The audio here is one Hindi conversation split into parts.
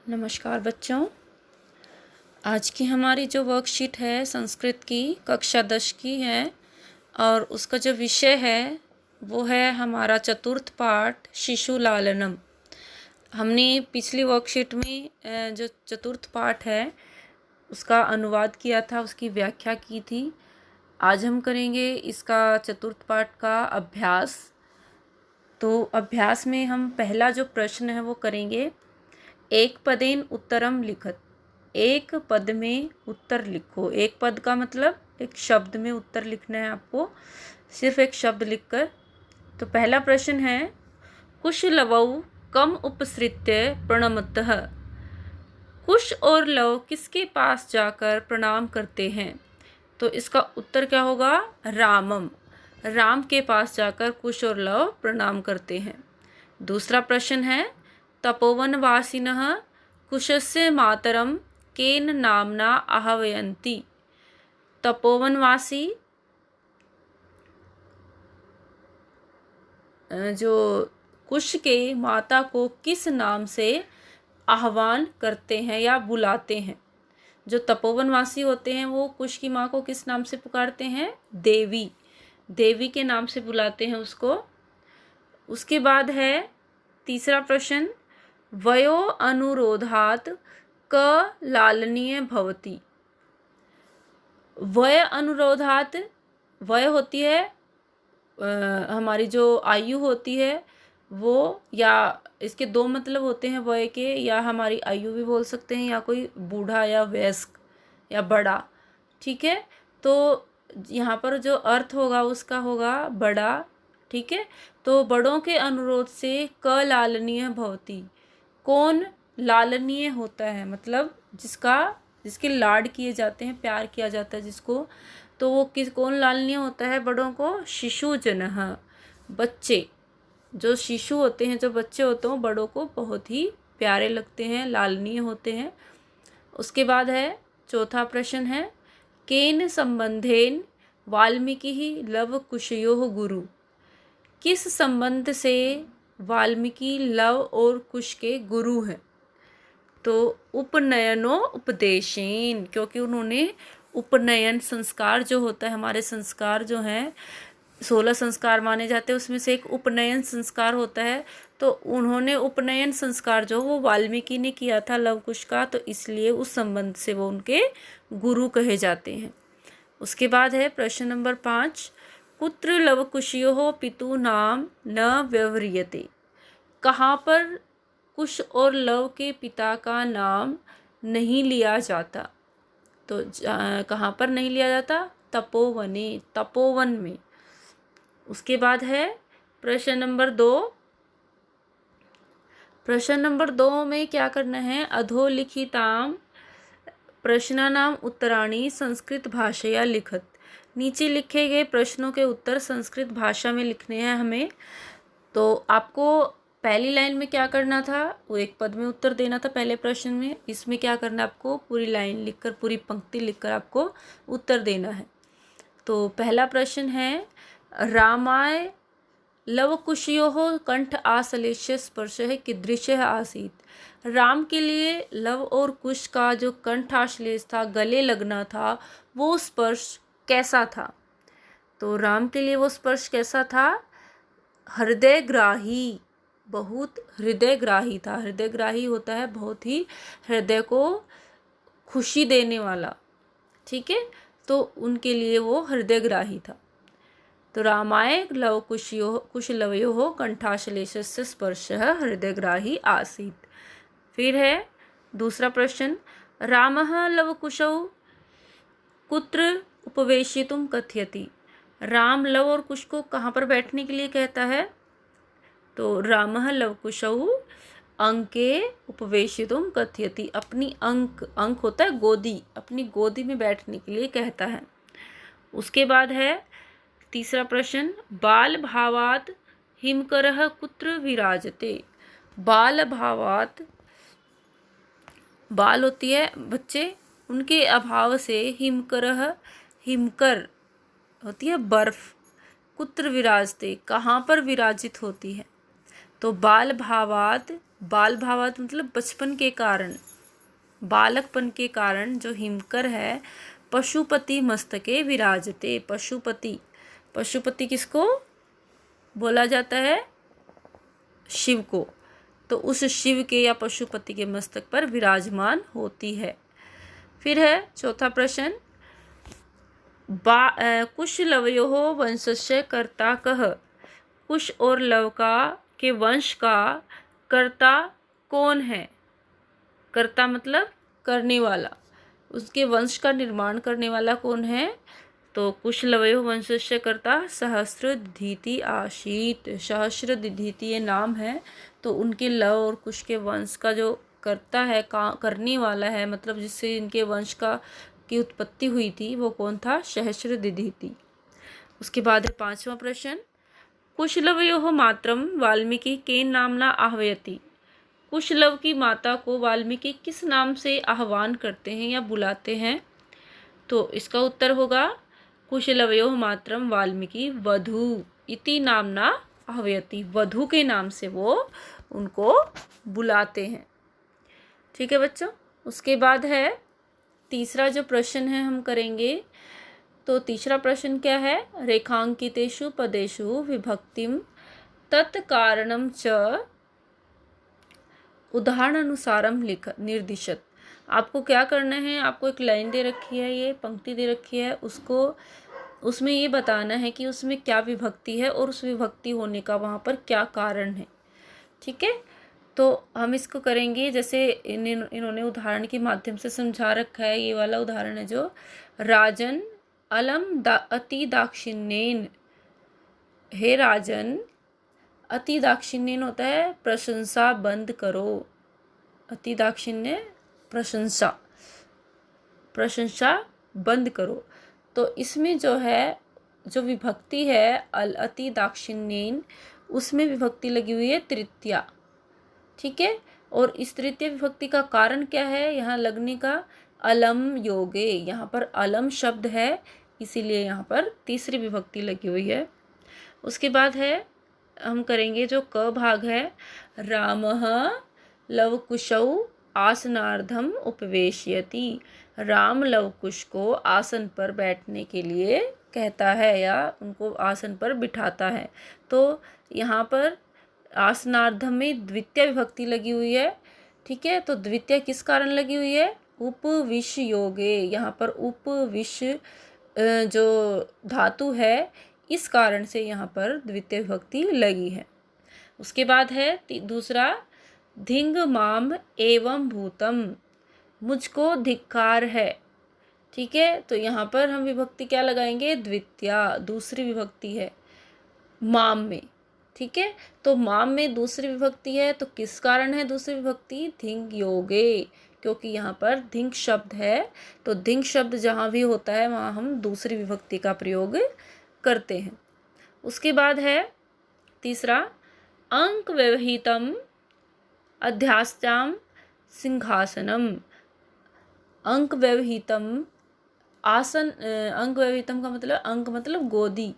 नमस्कार बच्चों। आज की हमारी जो वर्कशीट है संस्कृत की कक्षा 10 की है और उसका जो विषय है वो है हमारा चतुर्थ पाठ शिशु लालनम। हमने पिछली वर्कशीट में जो चतुर्थ पाठ है उसका अनुवाद किया था, उसकी व्याख्या की थी। आज हम करेंगे इसका चतुर्थ पाठ का अभ्यास। तो अभ्यास में हम पहला जो प्रश्न है वो करेंगे, एक पदेन उत्तरम लिखत। एक पद में उत्तर लिखो। एक पद का मतलब एक शब्द में उत्तर लिखना है आपको, सिर्फ एक शब्द लिखकर। तो पहला प्रश्न है, कुश लवौ कम उपसृत्य प्रणमतः। कुश और लव किसके पास जाकर प्रणाम करते हैं? तो इसका उत्तर क्या होगा? रामम। राम के पास जाकर कुश और लव प्रणाम करते हैं। दूसरा प्रश्न है, तपोवनवासिनः कुशस्य मातरम केन नामना आह्वयन्ति। तपोवनवासी जो कुश के माता को किस नाम से आह्वान करते हैं या बुलाते हैं? जो तपोवनवासी होते हैं वो कुश की माँ को किस नाम से पुकारते हैं? देवी। देवी के नाम से बुलाते हैं उसको। उसके बाद है तीसरा प्रश्न, वयो अनुरोधात क लालनीय भवति। वय अनुरोधात, वय होती है हमारी जो आयु होती है वो, या इसके दो मतलब होते हैं वय के, या हमारी आयु भी बोल सकते हैं, या कोई बूढ़ा या वयस्क या बड़ा। ठीक है, तो यहाँ पर जो अर्थ होगा उसका होगा बड़ा। ठीक है, तो बड़ों के अनुरोध से क लालनीय भवति। कौन लालनीय होता है? मतलब जिसके लाड किए जाते हैं, प्यार किया जाता है जिसको, तो वो कौन लालनीय होता है बड़ों को? शिशु जनः, बच्चे। जो शिशु होते हैं, जो बच्चे होते हैं, बड़ों को बहुत ही प्यारे लगते हैं, लालनीय होते हैं। उसके बाद है चौथा प्रश्न है, केन संबंधेन वाल्मीकि ही लव कुशयोः गुरु। किस संबंध से वाल्मीकि लव और कुश के गुरु हैं? तो उपनयनो उपदेशेन, क्योंकि उन्होंने उपनयन संस्कार जो होता है, हमारे संस्कार जो हैं 16 संस्कार माने जाते हैं, उसमें से एक उपनयन संस्कार होता है। तो उन्होंने उपनयन संस्कार जो वो वाल्मीकि ने किया था लव कुश का, तो इसलिए उस संबंध से वो उनके गुरु कहे जाते हैं। उसके बाद है प्रश्न नंबर 5, कुत्र लवकुशयोः पितु नाम न व्यवह्रियते। कहाँ पर कुश और लव के पिता का नाम नहीं लिया जाता? तो कहाँ पर नहीं लिया जाता? तपोवने, तपोवन में। उसके बाद है प्रश्न नंबर 2। प्रश्न नंबर 2 में क्या करना है? अधोलिखिताम प्रश्नानाम उत्तराणि संस्कृत भाषया लिखत। नीचे लिखे गए प्रश्नों के उत्तर संस्कृत भाषा में लिखने हैं हमें। तो आपको पहली लाइन में क्या करना था? वो एक पद में उत्तर देना था पहले प्रश्न में। इसमें क्या करना है? आपको पूरी लाइन लिखकर, पूरी पंक्ति लिखकर आपको उत्तर देना है। तो पहला प्रश्न है, रामाय लवकुशयोः कंठ आश्लेष्य स्पर्शः कीदृशः आसीत्। राम के लिए लव और कुश का जो कंठ आश्लेष था, गले लगना था, वो स्पर्श कैसा था? तो राम के लिए वो स्पर्श कैसा था? हृदयग्राही, बहुत हृदयग्राही था। हृदयग्राही होता है बहुत ही हृदय को खुशी देने वाला। ठीक है, तो उनके लिए वो हृदयग्राही था। तो रामाय लव कुशलवयोः कंठाश्लेषस्य स्पर्शः हृदयग्राही आसीत्। फिर है दूसरा प्रश्न, रामः लवकुशौ कुत्र उपवेशितुं कथयति। राम लव और कुश को कहाँ पर बैठने के लिए कहता है? तो रामः लवकुशौ अंके उपवेशितुं कथयति। अपनी अंक होता है गोदी, अपनी गोदी में बैठने के लिए कहता है। उसके बाद है तीसरा प्रश्न, बाल भावात हिमकरः कुत्र विराजते। बाल भावात, बाल होती है बच्चे, उनके अभाव से हिमकरः, हिमकर होती है बर्फ, कुत्र विराजते, कहाँ पर विराजित होती है? तो बाल भावात बाल भावार्थ मतलब बचपन के कारण, बालकपन के कारण जो हिमकर है, पशुपति मस्तके विराजते। पशुपति, पशुपति किसको बोला जाता है? शिव को। तो उस शिव के या पशुपति के मस्तक पर विराजमान होती है। फिर है चौथा प्रश्न, कुश लवयोः वंशस्य कर्ता कः? कुश और लव का के वंश का कर्ता कौन है? कर्ता मतलब करने वाला, उसके वंश का निर्माण करने वाला कौन है? तो कुशलवयोः वंशस्य कर्ता सहस्रदीधि आसीत्। सहस्रदीधि ये नाम है, तो उनके लव और कुश के वंश का जो कर्ता है, करने वाला है, मतलब जिससे इनके वंश की उत्पत्ति हुई थी, वो कौन था? सहस्रदीधि। उसके बाद है पांचवा प्रश्न, कुशलवयोः मातरं वाल्मीकि केन नाम्ना आह्वयति? कुशलव की माता को वाल्मीकि किस नाम से आह्वान करते हैं या बुलाते हैं? तो इसका उत्तर होगा कुशलवयोः मातरं वाल्मीकि वधू इति नामना आह्वयति। वधू के नाम से वो उनको बुलाते हैं। ठीक है बच्चों। उसके बाद है तीसरा जो प्रश्न है हम करेंगे। तो तीसरा प्रश्न क्या है? रेखांकितेषु पदेषु विभक्तिम तत्कारणम च उदाहरणानुसारम लिख निर्दिशत। आपको क्या करना है? आपको एक लाइन दे रखी है, ये पंक्ति दे रखी है, उसमें ये बताना है कि उसमें क्या विभक्ति है और उस विभक्ति होने का वहाँ पर क्या कारण है। ठीक है, तो हम इसको करेंगे जैसे इन्होंने उदाहरण के माध्यम से समझा रखा है। ये वाला उदाहरण है जो राजन अलम अति दाक्षिण्येन। हे राजन, अति दाक्षिण्येन होता है प्रशंसा बंद करो। अति दाक्षिण्य प्रशंसा, प्रशंसा बंद करो। तो इसमें जो है, जो विभक्ति है अति दाक्षिण्येन, उसमें विभक्ति लगी हुई है तृतीया। ठीक है, और इस तृतीय विभक्ति का कारण क्या है यहाँ लगने का? अलम योगे। यहाँ पर अलम शब्द है, इसीलिए यहाँ पर तीसरी विभक्ति लगी हुई है। उसके बाद है हम करेंगे जो क भाग है, रामः लवकुशौ आसनार्धम उपवेशयति। राम लवकुश को आसन पर बैठने के लिए कहता है या उनको आसन पर बिठाता है। तो यहाँ पर आसनार्धम में द्वितीय विभक्ति लगी हुई है। ठीक है, तो द्वितीय किस कारण लगी हुई है? उपविश योगे। यहाँ पर उपविश जो धातु है, इस कारण से यहाँ पर द्वितीय विभक्ति लगी है। उसके बाद है दूसरा, धिंग माम एवं भूतम। मुझको धिक्कार है। ठीक है, तो यहाँ पर हम विभक्ति क्या लगाएंगे? द्वितीया, दूसरी विभक्ति है माम में। ठीक है, तो माम में दूसरी विभक्ति है, तो किस कारण है दूसरी विभक्ति? धिंग योगे, क्योंकि यहाँ पर धिंग शब्द है। तो धिंग शब्द जहाँ भी होता है वहाँ हम दूसरी विभक्ति का प्रयोग करते हैं। उसके बाद है तीसरा, अंक व्यवहितम अध्यास्याम सिंहासनम। अंक व्यवहितम आसन, अंक व्यवहितम का मतलब, अंक मतलब गोदी,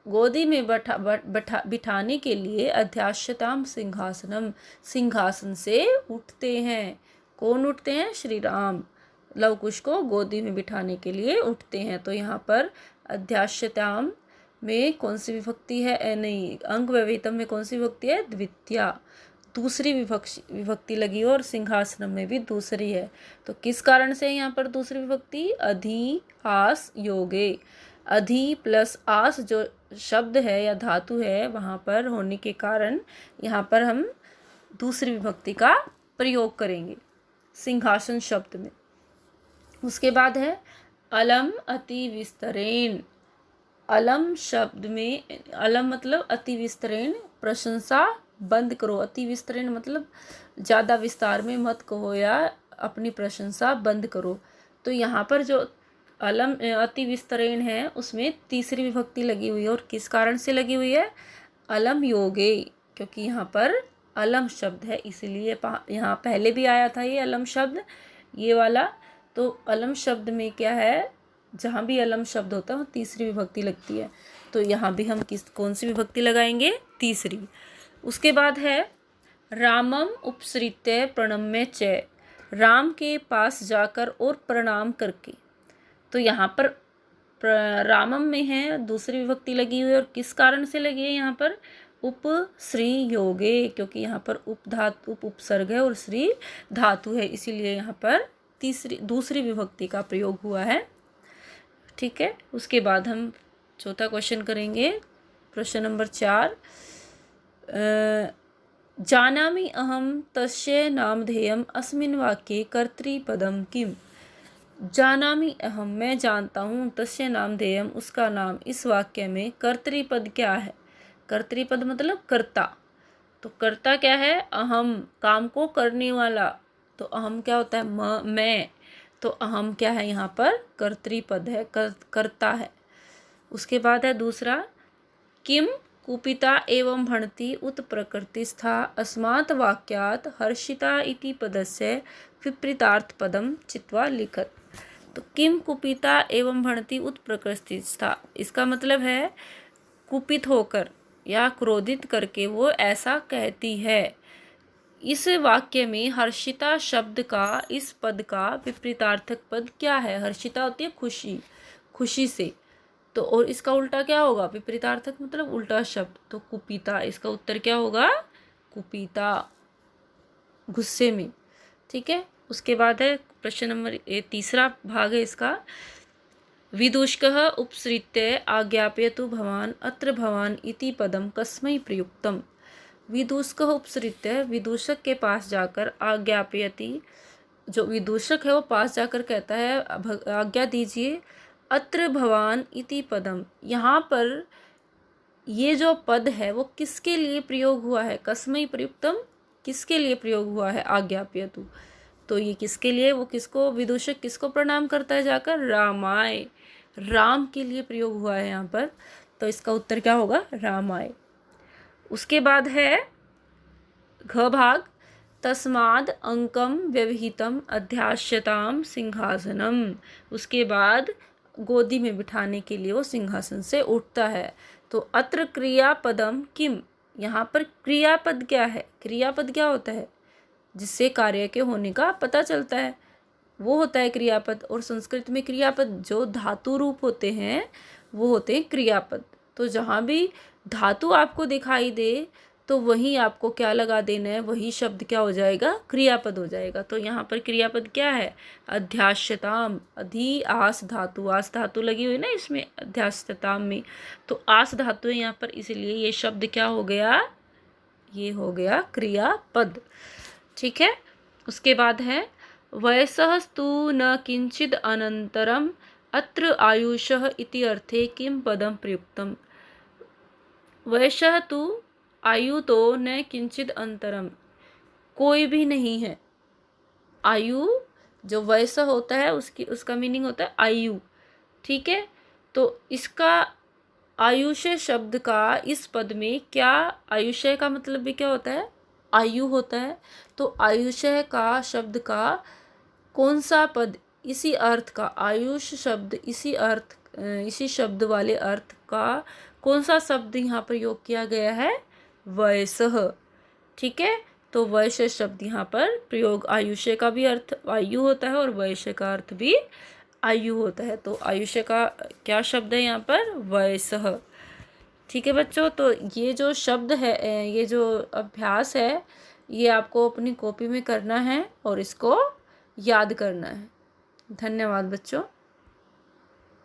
गोदी में बिठाने के लिए अध्यास्यताम सिंहासनम, सिंहासन से उठते हैं। कौन उठते हैं? श्री राम लवकुश को गोदी में बिठाने के लिए उठते हैं। तो यहाँ पर अध्यास्यताम में कौन सी विभक्ति है? नहीं, अंक व्यवहितम में कौन सी विभक्ति है? द्वितीया, दूसरी विभक्ति लगी और सिंहासनम में भी दूसरी है। तो किस कारण से यहाँ पर दूसरी विभक्ति? अधि आस योगे। अधि प्लस आस जो शब्द है या धातु है वहाँ पर होने के कारण यहाँ पर हम दूसरी विभक्ति का प्रयोग करेंगे सिंहासन शब्द में। उसके बाद है अलम अति विस्तरेण। अलम शब्द में, अलम मतलब अति विस्तरेण, प्रशंसा बंद करो। अति विस्तरेण मतलब ज़्यादा विस्तार में मत कहो या अपनी प्रशंसा बंद करो। तो यहाँ पर जो अलम अति विस्तरेण है उसमें तीसरी विभक्ति लगी हुई है, और किस कारण से लगी हुई है? अलम योगे, क्योंकि यहाँ पर अलम शब्द है, इसलिए यहाँ पहले भी आया था ये अलम शब्द, ये वाला। तो अलम शब्द में क्या है? जहाँ भी अलम शब्द होता है तीसरी विभक्ति लगती है। तो यहाँ भी हम कौन सी विभक्ति लगाएंगे? तीसरी। उसके बाद है रामम उपसृत्य प्रणम्य च, राम के पास जाकर और प्रणाम करके। तो यहाँ पर रामम में है, दूसरी विभक्ति लगी हुई है, और किस कारण से लगी है यहाँ पर? उप श्री योगे, क्योंकि यहाँ पर उप उपसर्ग है और श्री धातु है, इसीलिए यहाँ पर दूसरी विभक्ति का प्रयोग हुआ है। ठीक है, उसके बाद हम चौथा क्वेश्चन करेंगे। प्रश्न नंबर 4, जानामि अहम तस्य नामधेयम अस्मिन् वाक्ये कर्तृपदम किम। जानामि अहम, मैं जानता हूँ, तस्य नामधेयम, उसका नाम, इस वाक्य में कर्तृपद क्या है? कर्तृपद मतलब कर्ता। तो कर्ता क्या है? अहम, काम को करने वाला। तो अहम क्या होता है? मैं। तो अहम क्या है यहाँ पर? कर्तृपद है, कर्ता है। उसके बाद है दूसरा, किम कुपिता एवं भणति उत प्रकृतिस्था अस्मात् वाक्यात् हर्षिता इति पदस्य विपरीतार्थ पदम चित्वा लिखत। तो किम कुपिता एवं भणति उत प्रकृतिस्था, इसका मतलब है कुपित होकर या क्रोधित करके वो ऐसा कहती है। इस वाक्य में हर्षिता शब्द का, इस पद का विपरीतार्थक पद क्या है? हर्षिता होती है खुशी, खुशी से। तो और इसका उल्टा क्या होगा? विपरीतार्थक मतलब उल्टा शब्द। तो कुपिता, इसका उत्तर क्या होगा? कुपिता, गुस्से में। ठीक है, उसके बाद है प्रश्न नंबर तीसरा भाग है इसका, विदूषकः उपसृत्य आज्ञापयतु भवान् अत्र भवान् इति पदम कस्मै प्रयुक्तम। विदूषकः उपसृत्य, विदूषक के पास जाकर, आज्ञापयति, जो विदूषक है वो पास जाकर कहता है आज्ञा दीजिए, अत्र भवान इति पदम, यहाँ पर ये जो पद है वो किसके लिए प्रयोग हुआ है? कस्मै प्रयुक्तम, किसके लिए प्रयोग हुआ है? आज्ञाप्यतु। तो ये किसके लिए, वो किसको, विदूषक किसको प्रणाम करता है जाकर? रामाय, राम के लिए प्रयोग हुआ है यहाँ पर। तो इसका उत्तर क्या होगा? रामाय। उसके बाद है घ भाग, तस्माद अंकम व्यवहितम अध्यास्यताम सिंहासनम। उसके बाद गोदी में बिठाने के लिए वो सिंहासन से उठता है। तो अत्र क्रियापदम किम, यहाँ पर क्रियापद क्या है? क्रियापद क्या होता है? जिससे कार्य के होने का पता चलता है, वो होता है क्रियापद। और संस्कृत में क्रियापद जो धातु रूप होते हैं वो होते हैं क्रियापद। तो जहाँ भी धातु आपको दिखाई दे तो वहीं आपको क्या लगा देना है? वही शब्द क्या हो जाएगा? क्रियापद हो जाएगा। तो यहाँ पर क्रियापद क्या है? अध्यास्यताम, अधि आस धातु, आस धातु लगी हुई ना इसमें अध्यास्यताम में, तो आस धातु है यहाँ पर, इसलिए ये शब्द क्या हो गया? ये हो गया क्रियापद। ठीक है, उसके बाद है वयसस्तु न किंचिद अनंतरम अत्र आयुषः इति अर्थे किम पदम प्रयुक्तम। वयसः तु, आयु तो, न किंचिद अंतरम, कोई भी नहीं है। आयु जो वयस होता है उसका मीनिंग होता है आयु। ठीक है, तो इसका आयुष्य शब्द का इस पद में क्या, आयुष्य का मतलब भी क्या होता है? आयु होता है। तो आयुष्य का शब्द का कौन सा पद इसी अर्थ का, आयुष शब्द इसी अर्थ, इसी शब्द वाले अर्थ का कौन सा शब्द यहाँ प्रयोग किया गया है? वयसः। ठीक है, तो वयस्य शब्द यहाँ पर प्रयोग, आयुष्य का भी अर्थ आयु होता है और वयस्य का अर्थ भी आयु होता है। तो आयुष्य का क्या शब्द है यहाँ पर? वयसः। ठीक है बच्चों, तो ये जो शब्द है, ये जो अभ्यास है, ये आपको अपनी कॉपी में करना है और इसको याद करना है। धन्यवाद बच्चों।